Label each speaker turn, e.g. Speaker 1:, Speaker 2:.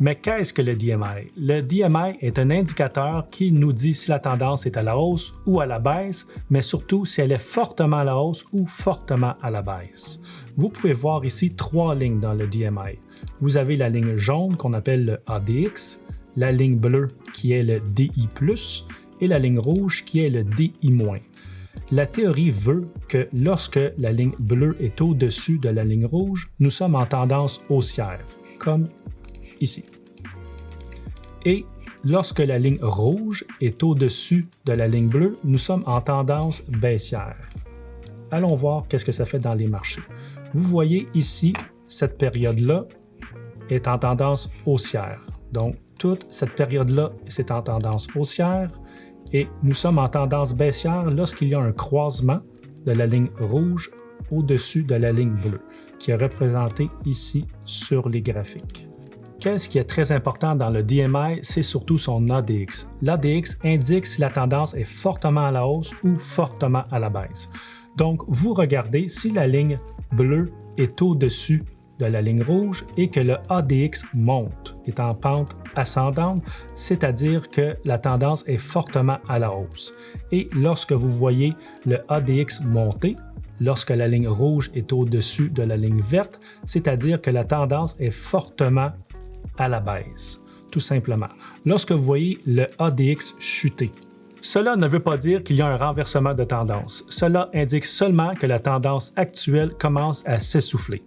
Speaker 1: Mais qu'est-ce que le DMI? Le DMI est un indicateur qui nous dit si la tendance est à la hausse ou à la baisse, mais surtout si elle est fortement à la hausse ou fortement à la baisse. Vous pouvez voir ici 3 lignes dans le DMI. Vous avez la ligne jaune qu'on appelle le ADX, la ligne bleue qui est le DI+, et la ligne rouge qui est le DI-. La théorie veut que lorsque la ligne bleue est au-dessus de la ligne rouge, nous sommes en tendance haussière, comme ici. Et lorsque la ligne rouge est au-dessus de la ligne bleue, nous sommes en tendance baissière. Allons voir qu'est-ce que ça fait dans les marchés. Vous voyez ici, cette période-là est en tendance haussière. Donc, toute cette période-là, c'est en tendance haussière et nous sommes en tendance baissière lorsqu'il y a un croisement de la ligne rouge au-dessus de la ligne bleue, qui est représentée ici sur les graphiques. Qu'est-ce qui est très important dans le DMI? C'est surtout son ADX. L'ADX indique si la tendance est fortement à la hausse ou fortement à la baisse. Donc, vous regardez si la ligne bleue est au-dessus de la ligne rouge et que le ADX monte, est en pente ascendante, c'est-à-dire que la tendance est fortement à la hausse. Et lorsque vous voyez le ADX monter, lorsque la ligne rouge est au-dessus de la ligne verte, c'est-à-dire que la tendance est fortement à la baisse, tout simplement. Lorsque vous voyez le ADX chuter, cela ne veut pas dire qu'il y a un renversement de tendance. Cela indique seulement que la tendance actuelle commence à s'essouffler.